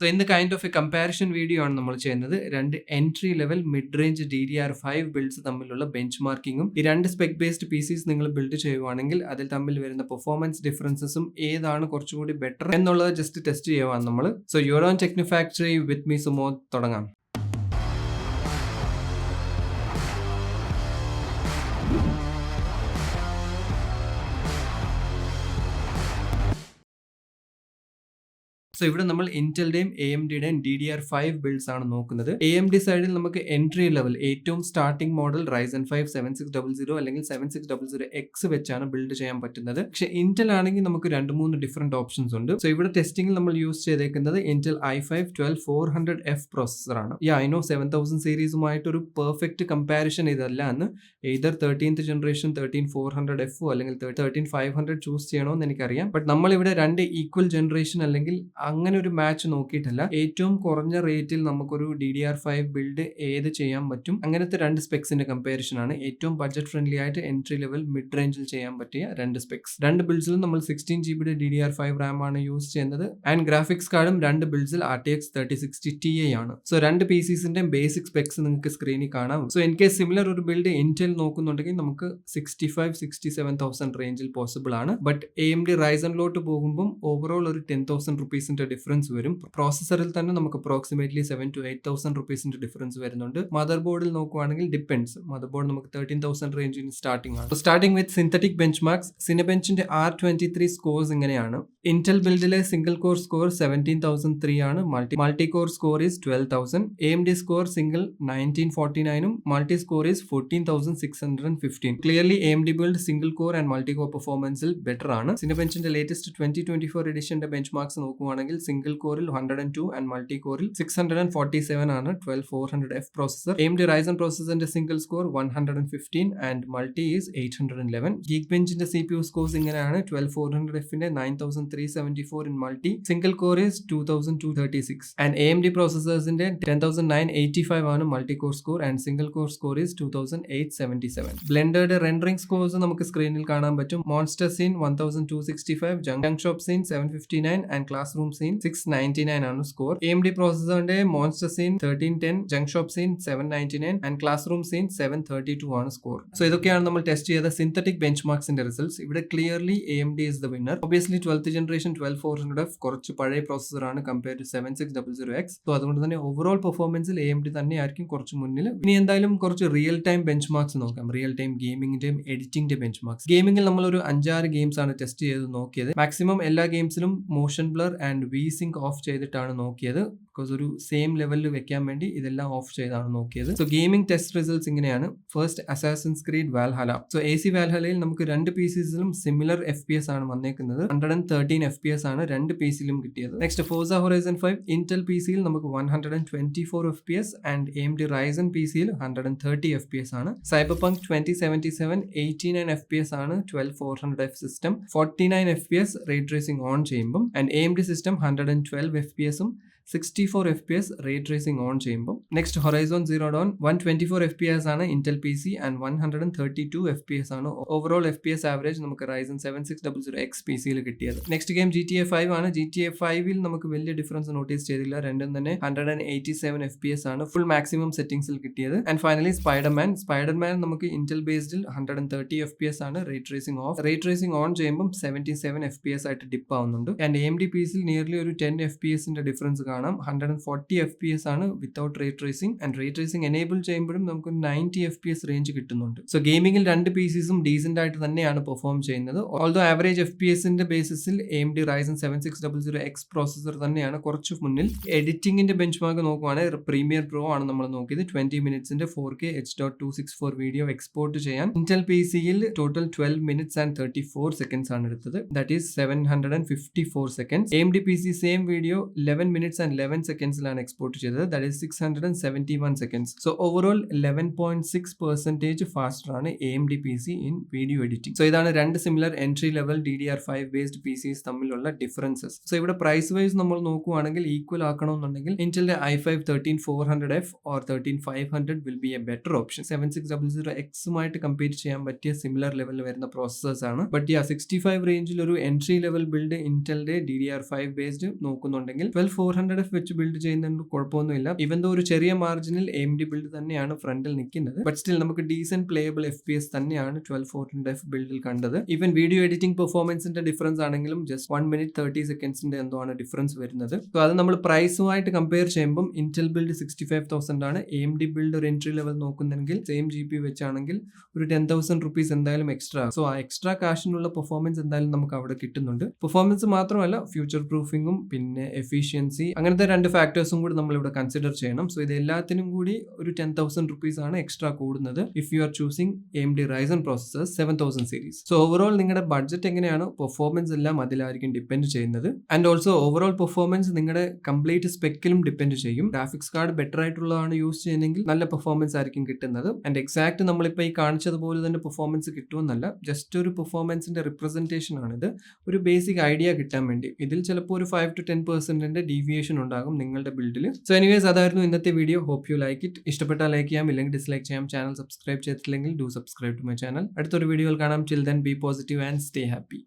So ഇന്ന് kind of A comparison video ആണ് നമ്മൾ ചെയ്യുന്നത്. രണ്ട് entry level mid range DDR5 builds തമ്മിലുള്ള ബെഞ്ച് മാർക്കിങ്ങും ഈ രണ്ട് സ്പെക് ബേസ്ഡ് PCs നിങ്ങൾ ബിൽഡ് ചെയ്യുവാണെങ്കിൽ അതിൽ തമ്മിൽ വരുന്ന പെർഫോമൻസ് ഡിഫറൻസസും ഏതാണ് കുറച്ചുകൂടി ബെറ്റർ എന്നുള്ളത് ജസ്റ്റ് ടെസ്റ്റ് ചെയ്യുവാണ് നമ്മൾ. So your own techno factory with me sumo തുടങ്ങാം. സോ ഇവിടെ നമ്മൾ ഇന്റലിന്റെയും AMDയുടെയും DDR5 ബിൽഡ്സ് ആണ് നോക്കുന്നത്. AMD സൈഡിൽ നമുക്ക് എൻട്രി ലെവൽ ഏറ്റവും സ്റ്റാർട്ടിംഗ് മോഡൽ Ryzen 5 7600 അല്ലെങ്കിൽ 7600X വെച്ചാണ് ബിൽഡ് ചെയ്യാൻ പറ്റുന്നത്. പക്ഷേ ഇന്റൽ ആണെങ്കിൽ നമുക്ക് 2-3 ഡിഫറെന്റ് ഓപ്ഷൻസ് ഉണ്ട്. സോ ഇവിടെ ടെസ്റ്റിംഗിൽ നമ്മൾ യൂസ് ചെയ്തേക്കുന്നത് ഇന്റൽ i5 12400F പ്രോസസർ ആണ്. ഐ നോ 7000 സീരീസുമായിട്ട് ഒരു പെർഫെക്റ്റ് കമ്പാരിസൺ ഇതല്ല എന്ന്. either 13th ജനറേഷൻ 13400F അല്ലെങ്കിൽ 13500 ചൂസ് ചെയ്യണമെന്ന് എനിക്കറിയാം. ബട്ട് നമ്മളിവിടെ രണ്ട് ഈക്വൽ ജനറേഷൻ അല്ലെങ്കിൽ അങ്ങനെ ഒരു മാച്ച് നോക്കിയിട്ടല്ല. ഏറ്റവും കുറഞ്ഞ റേറ്റിൽ നമുക്കൊരു DDR5 ബിൽഡ് ഏത് ചെയ്യാൻ പറ്റും അങ്ങനത്തെ രണ്ട് സ്പെക്സിന്റെ കമ്പാരിസൺ ആണ്. ഏറ്റവും ബഡ്ജറ്റ് ഫ്രണ്ട്ലി ആയിട്ട് എൻട്രി ലെവൽ മിഡ് റേഞ്ചിൽ ചെയ്യാൻ പറ്റിയ രണ്ട് സ്പെക്സ്. രണ്ട് ബിൽഡ്സിലും നമ്മൾ 16GB DDR5 RAM ആണ് യൂസ് ചെയ്യുന്നത്. ആൻഡ് ഗ്രാഫിക്സ് കാർഡും രണ്ട് ബിൽഡ്സിൽ RTX 3060 Ti ആണ്. സോ രണ്ട് PCസിന്റെ ബേസിക് സ്പെക്സ് നിങ്ങൾക്ക് സ്ക്രീനിൽ കാണാം. സോ ഇൻ കേസ് സിമിലർ ഒരു ബിൽഡ് ഇന്റൽ നോക്കുന്നുണ്ടെങ്കിൽ നമുക്ക് 65,000-67,000 റേഞ്ചിൽ പോസിബിൾ ആണ്. ബട്ട് AMD റൈസണിലോട്ട് പോകുമ്പോൾ ഓവറോൾ ഒരു 10,000 റുപ്പീസിന്റെ ഡിഫറൻസ് വരും. പ്രോസസറിൽ തന്നെ നമുക്ക് അപ്രോക്സിമേറ്റ്ലി 7,000 to 8,000 റുപ്പീസിന്റെ ഡിഫറൻസ് വരുന്നുണ്ട്. മദർ ബോർഡിൽ നോക്കുവാണെങ്കിൽ ഡിപ്പെൻഡ്സ്. മദർ ബോർഡ് നമുക്ക് 13,000 റേഞ്ചിന് സ്റ്റാർട്ടിംഗ് ആണ്. Starting with synthetic benchmarks. സിനബെഞ്ചിന്റെ R23 സ്കോർസ് ഇങ്ങനെയാണ്. ഇന്റൽ ബിൽഡിലെ സിംഗിൾ കോർ സ്കോർ 17,003 ആണ്. Multi core score is 12,000. AMD score single 1949 multi score is 14,615. Clearly AMD build single core and multi core പെർഫോമൻസിൽ better ആണ്. സിനബെഞ്ചിന്റെ latest 2024 എഡിഷന്റെ bench marks നോക്കുവാണെങ്കിൽ single കോറിൽ 102 ആൻഡ് മൾട്ടി കോറിൽ 647 ആണ്. 12400F processor. AMD Ryzen പ്രോസസറിന്റെ single score 115 and multi is 811. Geekbenchന്റെ CPU സ്കോർസ് ഇങ്ങനെയാണ്. 12400Fന്റെ 9374 in multi. Single core is 2236 and AMD പ്രോസസേഴ്സിന്റെ 10985 ആണ് multi core score and single core score is 2877. ബ്ലെൻഡറുടെ റെൻഡറിംഗ് സ്കോർസ് നമുക്ക് സ്ക്രീനിൽ കാണാൻ പറ്റും. Monster scene 1265, junkshop scene 759 and classroom scene 699 ആണ് സ്കോർ. AMD പ്രോസസറിന്റെ monster scene 1310, junkshop scene 799 and classroom scene 732 ആണ് സ്കോർ. സോ ഇതൊക്കെയാണ് നമ്മൾ ടെസ്റ്റ് ചെയ്ത സിന്തറ്റിക് ബെഞ്ച് മാർക്സിന്റെ റിസൾട്ട്സ്. ഇവിടെ clearly AMD is the winner. Obviously 12th generation 12400F കുറച്ച് പഴയ processor ആണ് കമ്പയർഡ് ടു 7600X. സോ അതുകൊണ്ട് തന്നെ ഓവറോൾ പെർഫോമൻസിൽ AMD തന്നെയായിരിക്കും കുറച്ച് മുന്നിൽ. ഇനി എന്തായാലും കുറച്ച് റിയൽ ടൈം ബെഞ്ച് മാർക്സ് നോക്കാം. റിയൽ ടൈം ഗെയിമിംഗിന്റെയും എഡിറ്റിംഗിന്റെ ബെഞ്ച് മാർക്സ്. ഗെയിമിംഗിൽ നമ്മൾ ഒരു 5-6 ഗെയിംസ് ആണ് ടെസ്റ്റ് ചെയ്ത് നോക്കിയത്. മാക്സിമം എല്ലാ ഗെയിംസിലും motion blur and V-Sync off ചെയ്തിട്ടാണ് നോക്കിയത്. ബിക്കോസ് ഒരു സെയിം ലെവലിൽ വെക്കാൻ വേണ്ടി ഇതെല്ലാം ഓഫ് ചെയ്താണ് നോക്കിയത്. സോ ഗെയിമിംഗ് ടെസ്റ്റ് റിസൾട്ട്സ് ഇങ്ങനെയാണ്. First Assassin's Creed Valhalla. So AC വാൽഹലയിൽ നമുക്ക് രണ്ട് PCസിലും സിമിലർ FPS ആണ് വന്നേക്കുന്നത്. 113 FPS ആണ് രണ്ട് PCയിലും കിട്ടിയത്. നെക്സ്റ്റ് ഫോർസ ഹൊറൈസൺ 5 ഇന്റൽ PCയിൽ നമുക്ക് 124 FPS ആൻഡ് AMD Ryzen PCയിൽ 130 FPS ആണ്. Cyberpunk 2077 89 FPS ആണ് 12400F system. 49 FPS ray tracing on ചെയ്യുമ്പോൾ and AMD system 112 FPS 64 FPS ray tracing on ചെയ്യുമ്പോൾ. Next Horizon Zero Dawn 124 FPS ആണ് ഇന്റൽ PC ആൻഡ് 132 FPS ആണ് overall FPS average നമുക്ക് Ryzen 7600X PCയിൽ കിട്ടിയത്. Next game GTA 5 ആണ്. GTA 5ൽ നമുക്ക് വലിയ ഡിഫറൻസ് നോട്ടീസ് ചെയ്തില്ല. രണ്ടും തന്നെ 187 FPS ആണ് ഫുൾ മാക്സിമം സെറ്റിംഗ്സിൽ കിട്ടിയത്. ആൻഡ് ഫൈനലി സ്പൈഡർമാൻ നമുക്ക് ഇന്റൽ ബേസ്ഡിൽ 130 FPS ആണ് ray tracing off. Ray tracing on ചെയ്യുമ്പോൾ 77 FPS ആയിട്ട് ഡിപ്പ് ആവുന്നുണ്ട്. ആൻഡ് AMD PCയിൽ നിയർലി ഒരു 10 FPSന്റെ ഡിഫറൻസ് കാണാം. 140 FPS ആണ് without ray tracing and ray tracing enable ചെയ്യുമ്പോഴും നമുക്ക് 90 FPS റേഞ്ച് കിട്ടുന്നുണ്ട്. സോ ഗെയിമിംഗിൽ രണ്ട് PCസും ഡീസന്റ് ആയിട്ട് തന്നെയാണ് പെർഫോം ചെയ്യുന്നത്. ഓൾദോ ആവറേജ് FPSന്റെ ബേസിസിൽ AMD Ryzen 7600X പ്രോസസർ തന്നെയാണ് കുറച്ച് മുന്നിൽ. എഡിറ്റിംഗിന്റെ ബെഞ്ച് മാർക്ക് നോക്കുവാണെങ്കിൽ പ്രീമിയർ പ്രോ ആണ് നമ്മൾ നോക്കിയത്. 20 മിനിറ്റ്സിന്റെ 4K H.264 വീഡിയോ എക്സ്പോർട്ട് ചെയ്യാൻ ഇന്റൽ PCയിൽ ടോട്ടൽ 12 minutes and 34 seconds ആണ് എടുത്തത്. That is 754 seconds. AMD PC same video 11 minutes and 11 സെക്കൻഡ്സിലാണ് എക്സ്പോർട്ട് ചെയ്തത്. That is 671 seconds. So overall 11.6% faster ആണ് AMD PC in video editing. So ഇതാണ് രണ്ട് similar entry level DDR5 based PCs തമ്മിലുള്ള differences. So ഇവിടെ price wise നമ്മൾ നോക്കുവാണെങ്കിൽ equal ആക്കണമെന്നുണ്ടെങ്കിൽ ഇന്റലിന്റെ i5 13400F or 13500 will be a better option. 7600Xുമായിട്ട് കമ്പീറ്റ് ചെയ്യാൻ പറ്റിയ സിമിലർ ലെവലിൽ വരുന്ന പ്രോസസേഴ്സ് ആണ്. ബട്ട് 65 റേഞ്ചിൽ ഒരു എൻട്രി ലെവൽ ബിൽഡ് ഇന്റലിന്റെ DDR5 ബേസ്ഡ് നോക്കുന്നുണ്ടെങ്കിൽ 12400 400F വെച്ച് ബിൽഡ് ചെയ്യുന്നതുകൊണ്ട് കുഴപ്പമൊന്നുമില്ല. ഈവൻ ദോ ഒരു ചെറിയ മാർജിനിൽ AMD ബിൽഡ് തന്നെയാണ് ഫ്രണ്ടിൽ നിൽക്കുന്നത്. ബട്ട് സ്റ്റിൽ നമുക്ക് ഡീസന്റ് പ്ലേയബിൾ FPS തന്നെയാണ് 12400F ബിൽഡിൽ കണ്ടത്. ഈവൻ വീഡിയോ എഡിറ്റിംഗ് പെർഫോമൻസിന്റെ ഡിഫറൻസ് ആണെങ്കിലും ജസ്റ്റ് 1 minute 30 secondsന്റെ എന്തോ ആണ് ഡിഫറൻസ് വരുന്നത്. സോ അത് നമ്മൾ പ്രൈസുമായിട്ട് കമ്പയർ ചെയ്യുമ്പോൾ ഇന്റൽ ബിൽഡ് 65,000 ആണ്. AMD ബിൽഡ് ഒരു എൻട്രി ലെവൽ നോക്കുന്നെങ്കിൽ സെയിം GPU വെച്ചാണെങ്കിൽ ഒരു 10,000 rupees എന്തായാലും എക്സ്ട്രാ. സോ ആ എക്സ്ട്രാ കാഷിനുള്ള പെർഫോമൻസ് എന്തായാലും നമുക്ക് അവിടെ കിട്ടുന്നുണ്ട്. പെർഫോമൻസ് മാത്രമല്ല ഫ്യൂച്ചർ പ്രൂഫിംഗും പിന്നെ എഫിഷ്യൻസി അങ്ങനത്തെ 2 ഫാക്ടേഴ്സും കൂടി നമ്മൾ ഇവിടെ കൺസിഡർ ചെയ്യണം. സോ ഇത് എല്ലാത്തിനും കൂടി ഒരു 10,000 rupees ആണ് എക്സ്ട്രാ കൂടുന്നത് if you are choosing AMD Ryzen processors 7000 series. So overall നിങ്ങളുടെ ബഡ്ജറ്റ് എങ്ങനെയാണോ പെർഫോമൻസ് എല്ലാം അതിലായിരിക്കും ഡിപ്പെൻഡ് ചെയ്യുന്നത്. ആൻഡ് ഓൾസോ ഓവറോൾ പെർഫോമൻസ് നിങ്ങളുടെ കംപ്ലീറ്റ് സ്പെക്കിലും ഡിപ്പെൻഡ് ചെയ്യും. ഗ്രാഫിക്സ് കാർഡ് ബെറ്റർ ആയിട്ടുള്ളതാണ് യൂസ് ചെയ്യുന്നതെങ്കിൽ നല്ല പെർഫോമൻസ് ആയിരിക്കും കിട്ടുന്നത്. ആൻഡ് എക്സാക്ട് നമ്മളിപ്പോൾ ഈ കാണിച്ചതുപോലെ തന്നെ പെർഫോമൻസ് കിട്ടുമെന്നല്ല, ജസ്റ്റ് ഒരു പെർഫോമൻസിന്റെ റിപ്രസെന്റേഷൻ ആണിത്, ഒരു ബേസിക് ഐഡിയ കിട്ടാൻ വേണ്ടി. ഇതിൽ ചിലപ്പോൾ ഒരു 5 to 10% ഡീവിയേഷൻ ഉണ്ടാകും നിങ്ങളുടെ ബിൽഡിൽ. സോ എനിവേസ് അതായിരുന്നു ഇന്നത്തെ video. Hope you like it. ഇഷ്ടപ്പെട്ടാൽ ലൈക്ക് ചെയ്യാം, ഇല്ലെങ്കിൽ ഡിസ്ലൈക്ക് ചെയ്യാം. ചാനൽ സബ്സ്ക്രൈബ് ചെയ്തിട്ടില്ലെങ്കിൽ do subscribe to my channel. അടുത്തൊരു വീഡിയോയിൽ കാണാം. Till then be positive and stay happy.